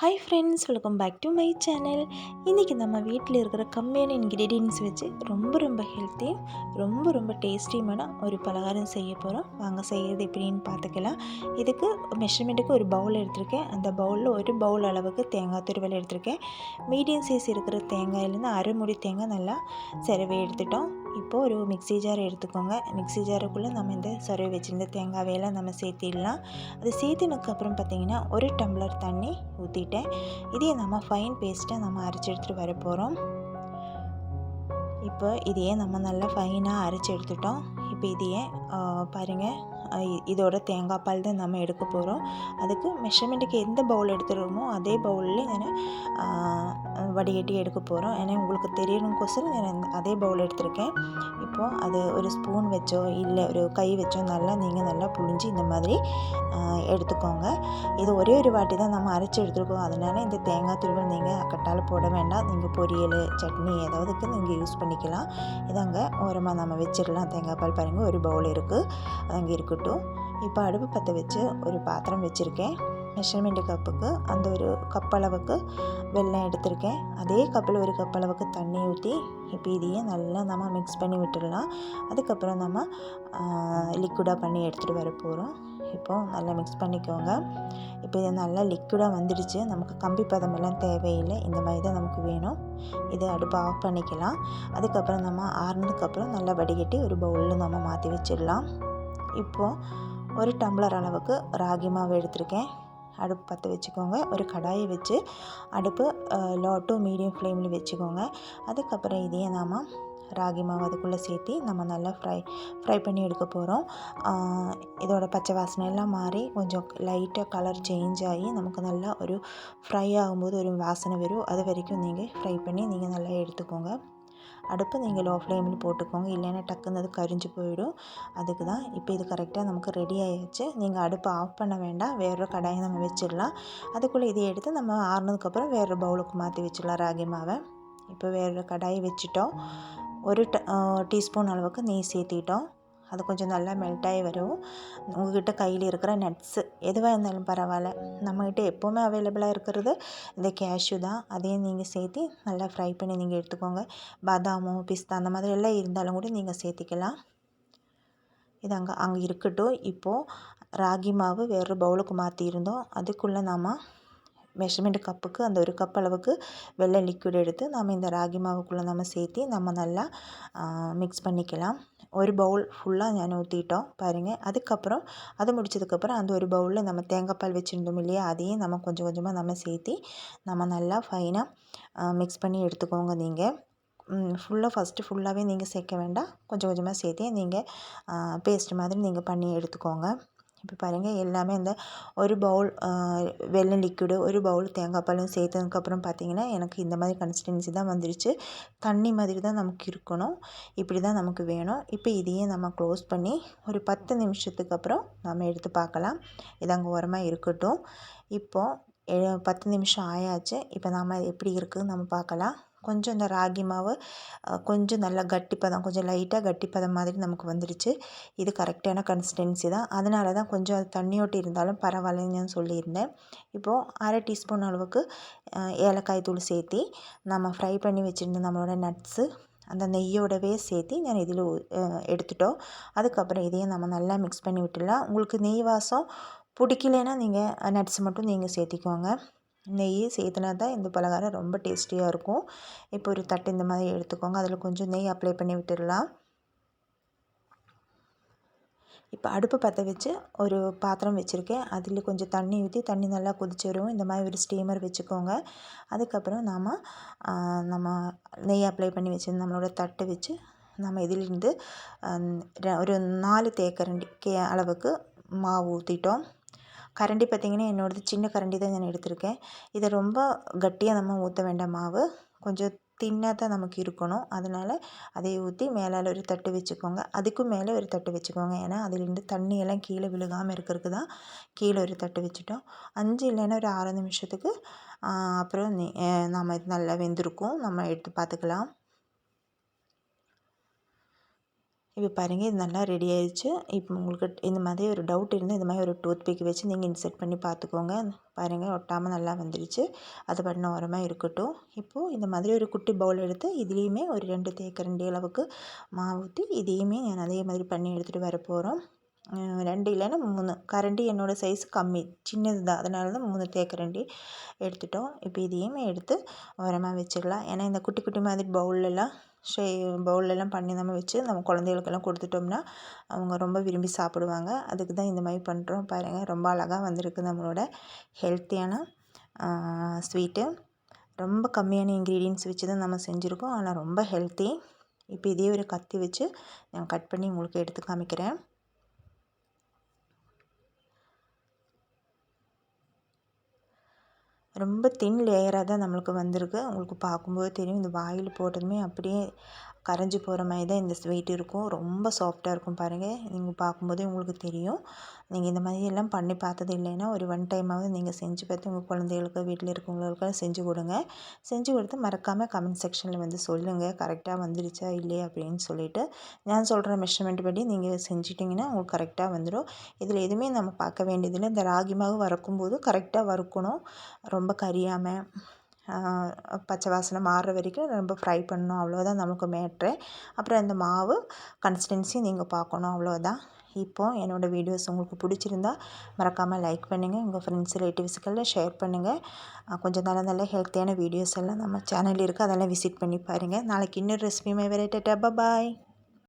Hi friends, welcome back to my channel. இன்றைக்கி நம்ம வீட்டில் இருக்கிற கம்மியான இன்க்ரீடியன்ஸ் வச்சு ரொம்ப ஹெல்த்தியும் ரொம்ப டேஸ்டியுமான ஒரு பலகாரம் செய்ய போகிறோம். வாங்க செய்கிறது எப்படின்னு பார்த்துக்கலாம். இதுக்கு மெஷர்மெண்ட்டுக்கு ஒரு பவுல் எடுத்திருக்கேன். அந்த பவுலில் ஒரு பவுல் அளவுக்கு தேங்காய் துருவல் எடுத்திருக்கேன். மீடியம் சைஸ் இருக்கிற தேங்காயிலேருந்து அரை மூடி தேங்காய் நல்லா சிரவி எடுத்துட்டோம். இப்போது ஒரு மிக்ஸி ஜார் எடுத்துக்கோங்க. மிக்ஸி ஜாருக்குள்ளே நம்ம இந்த சிரவி வச்சுருந்த தேங்காயெல்லாம் நம்ம சேர்த்திடலாம். அது சேர்த்தினதுக்கப்புறம் பார்த்திங்கன்னா ஒரு டம்ளர் தண்ணி ஊற்றிட்டேன். இதையே நம்ம ஃபைன் பேஸ்ட்டை நம்ம அரைச்சி எடுத்துகிட்டு வர போகிறோம். இப்போ இதையே நம்ம நல்லா ஃபைனாக அரைச்சி எடுத்துட்டோம். இப்போ இதையே பாருங்கள், இதோட தேங்காய் பால் தான் நம்ம எடுக்க போகிறோம். அதுக்கு மெஷர்மெண்ட்டுக்கு எந்த பவுல் எடுத்துகிறோமோ அதே பவுலில் நான் வடிகட்டி எடுக்க போகிறோம். ஏன்னா உங்களுக்கு தெரியணுங்கோசரம் நான் அதே பவுல் எடுத்திருக்கேன். இப்போது அது ஒரு ஸ்பூன் வச்சோ இல்லை ஒரு கை வச்சோ நீங்கள் நல்லா புழிஞ்சு இந்த மாதிரி எடுத்துக்கோங்க. இது ஒரே ஒரு வாட்டி தான் நம்ம அரைச்சி எடுத்துருக்கோம். அதனால் இந்த தேங்காய் துருவல் நீங்கள் கட்டால் போட வேண்டாம். நீங்கள் பொரியல், சட்னி ஏதாவதுக்கு நீங்கள் யூஸ் பண்ணிக்கலாம். இதாங்க ஓரமாக நம்ம வச்சிடலாம். தேங்காய் பால் பாருங்கள், ஒரு பவுல் இருக்குது, அங்கே இருக்கட்டும். இப்போ அடுப்பு பற்ற வச்சு ஒரு பாத்திரம் வச்சுருக்கேன். மெஷர்மெண்ட்டு கப்புக்கு அந்த ஒரு கப் அளவுக்கு வெல்லம் எடுத்திருக்கேன். அதே கப்பில் ஒரு கப் அளவுக்கு தண்ணி ஊற்றி இப்போ இதையே நல்லா நம்ம மிக்ஸ் பண்ணி விட்டுடலாம். அதுக்கப்புறம் நம்ம லிக்விடாக பண்ணி எடுத்துகிட்டு வர போகிறோம். இப்போது நல்லா மிக்ஸ் பண்ணிக்கோங்க. இப்போ இது நல்லா லிக்விடாக வந்துடுச்சு. நமக்கு கம்பி பதமெல்லாம் தேவையில்லை. இந்த மாதிரி தான் நமக்கு வேணும். இதை அடுப்பை ஆஃப் பண்ணிக்கலாம். அதுக்கப்புறம் நம்ம ஆறுனதுக்கப்புறம் நல்லா வடிகட்டி ஒரு பவுலில் நம்ம மாற்றி வச்சிடலாம். இப்போது ஒரு டம்ளர் அளவுக்கு ராகி மாவு எடுத்திருக்கேன். அடுப்பு பற்ற வச்சுக்கோங்க. ஒரு கடாயை வச்சு அடுப்பு லோ டு மீடியம் ஃப்ளேமில் வச்சுக்கோங்க. அதுக்கப்புறம் இதையே நாம் ராகி மாவு அதுக்குள்ளே சேர்த்து நம்ம நல்லா ஃப்ரை பண்ணி எடுக்க போகிறோம். இதோட பச்சை வாசனை எல்லாம் மாறி கொஞ்சம் லைட்டாக கலர் சேஞ்ச் ஆகி நமக்கு நல்லா ஒரு ஃப்ரை ஆகும்போது ஒரு வாசனை வரும். அது வரைக்கும் நீங்கள் ஃப்ரை பண்ணி நீங்கள் நல்லா எடுத்துக்கோங்க. அடுப்பு நீங்கள் லோ ஃப்ளேமில் போட்டுக்கோங்க, இல்லைன்னா டக்குன்னு அது கரிஞ்சு போயிடும். அதுக்கு தான். இப்போ இது கரெக்டாக நமக்கு ரெடி ஆகிடுச்சு. நீங்கள் அடுப்பை ஆஃப் பண்ண வேண்டாம். வேறு கடாயை நம்ம வச்சிடலாம். அதுக்குள்ளே இதை எடுத்து நம்ம ஆறுனதுக்கப்புறம் வேறு பவுலுக்கு மாற்றி வச்சிடலாம் ராகி மாவை. இப்போ வேறு கடாயை வச்சுட்டோம். ஒரு டீஸ்பூன் அளவுக்கு நெய் சேர்த்திட்டோம். அது கொஞ்சம் நல்லா மெல்ட்டாகி வரும். உங்கள்கிட்ட கையில் இருக்கிற நட்ஸு எதுவாக இருந்தாலும் பரவாயில்ல. நம்மக்கிட்ட எப்போவுமே அவைலபிளாக இருக்கிறது இந்த கேஷ்யூ தான். அதையும் நீங்கள் சேர்த்து நல்லா ஃப்ரை பண்ணி நீங்கள் எடுத்துக்கோங்க. பாதாமோ பிஸ்தா அந்த மாதிரி எல்லாம் இருந்தாலும் கூட நீங்கள் சேர்த்திக்கலாம். இது அங்கே இருக்கட்டும். இப்போது ராகி மாவு வேறு பவுலுக்கு மாற்றியிருந்தோம். அதுக்குள்ளே நாம் மெஷர்மெண்ட் கப்புக்கு அந்த ஒரு கப் அளவுக்கு வெள்ளை லிக்விட் எடுத்து நம்ம இந்த ராகி மாவுக்குள்ளே நம்ம சேர்த்து நம்ம நல்லா மிக்ஸ் பண்ணிக்கலாம். ஒரு பவுல் ஃபுல்லாக நான் ஊற்றிட்டோம் பாருங்கள். அதுக்கப்புறம் அது முடிச்சதுக்கப்புறம் அந்த ஒரு பவுலில் நம்ம தேங்காய் பால் வச்சுருந்தோம் இல்லையா, அதையும் நம்ம கொஞ்சம் கொஞ்சமாக நம்ம சேர்த்து நம்ம நல்லா ஃபைனாக மிக்ஸ் பண்ணி எடுத்துக்கோங்க. நீங்கள் ஃபுல்லாகவே நீங்கள் சேர்க்க வேண்டாம். கொஞ்சம் கொஞ்சமாக சேர்த்து நீங்கள் பேஸ்ட் மாதிரி நீங்கள் பண்ணி எடுத்துக்கோங்க. இப்போ பாருங்கள், எல்லாமே இந்த ஒரு பவுல் வெல்லம் லிக்விடு, ஒரு பவுல் தேங்காய் பாலும் சேர்த்ததுக்கப்புறம் பார்த்திங்கன்னா எனக்கு இந்த மாதிரி கன்சிஸ்டன்சி தான் வந்துருச்சு. தண்ணி மாதிரி தான் நமக்கு இருக்கணும். இப்படி தான் நமக்கு வேணும். இப்போ இதையே நம்ம க்ளோஸ் பண்ணி ஒரு 10 நிமிஷத்துக்கு அப்புறம் நம்ம எடுத்து பார்க்கலாம். இது அங்கே ஓரமாக இருக்கட்டும். இப்போது 10 நிமிஷம் ஆயாச்சு. இப்போ நம்ம எப்படி இருக்குதுன்னு நம்ம பார்க்கலாம். கொஞ்சம் இந்த ராகி மாவு கொஞ்சம் நல்லா கட்டிப்பதம், கொஞ்சம் லைட்டாக கட்டிப்பதம் மாதிரி நமக்கு வந்துடுச்சு. இது கரெக்டான கன்சிஸ்டன்சி தான். அதனால தான் கொஞ்சம் அது தண்ணியோட்டு இருந்தாலும் பரவாயில்லைன்னு சொல்லியிருந்தேன். இப்போது அரை டீஸ்பூன் அளவுக்கு ஏலக்காய் தூள் சேர்த்து நம்ம ஃப்ரை பண்ணி வச்சுருந்த நம்மளோட நட்ஸு அந்த நெய்யோடவே சேர்த்து நான் இதில் எடுத்துட்டோம். அதுக்கப்புறம் இதையும் நம்ம நல்லா மிக்ஸ் பண்ணி விட்டுடலாம். உங்களுக்கு நெய் வாசம் பிடிக்கலைன்னா நீங்கள் நட்ஸ் மட்டும் நீங்கள் சேர்த்திக்கோங்க. நெய் சேர்த்துனா தான் இந்த பலகாரம் ரொம்ப டேஸ்டியாக இருக்கும். இப்போ ஒரு தட்டு இந்த மாதிரி எடுத்துக்கோங்க. அதில் கொஞ்சம் நெய் அப்ளை பண்ணி விட்டுடலாம். இப்போ அடுப்பு பற்ற வச்சு ஒரு பாத்திரம் வச்சுருக்கேன். அதில் கொஞ்சம் தண்ணி ஊற்றி தண்ணி நல்லா கொதிச்சு வரும். இந்த மாதிரி ஒரு ஸ்டீமர் வச்சுக்கோங்க. அதுக்கப்புறம் நம்ம நெய் அப்ளை பண்ணி வச்சு நம்மளோட தட்டு வச்சு நம்ம இதிலிருந்து ஒரு 4 தேக்கரண்டி அளவுக்கு மாவு ஊற்றிட்டோம். கரண்டி பார்த்திங்கன்னா என்னோடது சின்ன கரண்டி தான் நான் எடுத்திருக்கேன். இதை ரொம்ப கட்டியாக நம்ம ஊற்ற வேண்டாம். மாவு கொஞ்சம் தின்னாக தான் நமக்கு இருக்கணும். அதனால் அதை ஊற்றி மேலே ஒரு தட்டு வச்சுக்கோங்க. அதுக்கும் மேலே ஒரு தட்டு வச்சுக்கோங்க. ஏன்னா அதிலிருந்து தண்ணியெல்லாம் கீழே விழுகாமல் இருக்கிறதுக்கு தான் கீழே ஒரு தட்டு வச்சுட்டோம். 5 இல்லைன்னா ஒரு 6 நிமிஷத்துக்கு அப்புறம் நம்ம இது நல்லா வெந்திருக்கும். நம்ம எடுத்து பார்த்துக்கலாம். இப்போ பாருங்கள், இது நல்லா ரெடி ஆயிடுச்சு. இப்போ உங்களுக்கு இந்த மாதிரி ஒரு டவுட் இருந்தால் இந்த மாதிரி ஒரு டூத் பிக் வச்சு நீங்கள் இன்செர்ட் பண்ணி பார்த்துக்கோங்க. பாருங்கள், ஒட்டாமல் நல்லா வந்துருச்சு. அது பண்ண ஓரமாக இருக்கட்டும். இப்போது இந்த மாதிரி ஒரு குட்டி பவுல் எடுத்து இதுலேயுமே ஒரு 2 தேக்கரண்டி அளவுக்கு மாவு ஊற்றி இதையுமே நான் அதே மாதிரி பண்ணி எடுத்துகிட்டு வர போகிறோம். 2 இல்லைன்னா 3 கரண்டி. என்னோடய சைஸ் கம்மி, சின்னது தான், அதனால தான் 3 தேக்கரண்டி எடுத்துட்டோம். இப்போ இதையுமே எடுத்து ஓரமாக வச்சிடலாம். ஏன்னா இந்த குட்டி குட்டி மாதிரி பவுல்லலாம் பண்ணி நம்ம வச்சு நம்ம குழந்தைகளுக்கெல்லாம் கொடுத்துட்டோம்னா அவங்க ரொம்ப விரும்பி சாப்பிடுவாங்க. அதுக்கு தான் இந்த மாதிரி பண்ணுறோம். பாருங்கள், ரொம்ப அழகாக வந்திருக்கு நம்மளோட ஹெல்த்தியான ஸ்வீட்டு. ரொம்ப கம்மியான இன்க்ரீடியன்ட்ஸ் வச்சு தான் நம்ம செஞ்சுருக்கோம், ஆனால் ரொம்ப ஹெல்த்தி. இப்போ இதே ஒரு கத்தி வச்சு நான் கட் பண்ணி உங்களுக்கு எடுத்து காமிக்கிறேன். ரொம்ப தின் லேயராக தான் நம்மளுக்கு வந்திருக்கு. உங்களுக்கு பார்க்கும்போது தெரியும். இந்த வாயில் போட்டதுமே அப்படியே கரைஞ்சி போகிற மாதிரி தான் இந்த ஸ்வீட் இருக்கும். ரொம்ப சாஃப்டாக இருக்கும். பாருங்கள், நீங்கள் பார்க்கும்போதே உங்களுக்கு தெரியும். நீங்கள் இந்த மாதிரி எல்லாம் பண்ணி பார்த்தது இல்லைன்னா ஒரு 1 டைமாவது நீங்கள் செஞ்சு பார்த்து உங்கள் குழந்தைகளுக்கு, வீட்டில் இருக்கவங்களுக்கு செஞ்சு கொடுங்க. செஞ்சு கொடுத்து மறக்காமல் கமெண்ட் செக்ஷனில் வந்து சொல்லுங்கள், கரெக்டாக வந்துருச்சா இல்லையா அப்படின்னு சொல்லிவிட்டு. நான் சொல்கிற மெஷர்மெண்ட் படி நீங்கள் செஞ்சிட்டிங்கன்னா உங்களுக்கு கரெக்டாக வந்துடும். இதில் எதுவுமே நம்ம பார்க்க வேண்டியதில்லை. இந்த ராகி மாவு வறுக்கும்போது கரெக்டாக வறுக்கணும், ரொம்ப கரியாமல் பச்சை வாசனை மாறுற வரைக்கும் ரொம்ப ஃப்ரை பண்ணணும். அவ்வளோதான் நமக்கு மேட்ரு. அப்புறம் இந்த மாவு கன்சிஸ்டன்சி நீங்கள் பார்க்கணும், அவ்வளோதான். இப்போது என்னோடய வீடியோஸ் உங்களுக்கு பிடிச்சிருந்தா மறக்காமல் லைக் பண்ணுங்கள். உங்கள் ஃப்ரெண்ட்ஸ் ரிலேட்டிவ்ஸுக்கெல்லாம் ஷேர் பண்ணுங்கள். கொஞ்சம் நல்ல நல்ல ஹெல்த்தியான வீடியோஸ் எல்லாம் நம்ம சேனலில் இருக்குது, அதெல்லாம் விசிட் பண்ணி பாருங்கள். நாளைக்கு இன்னொரு ரெசிபி வெரைட்டி. பாய்.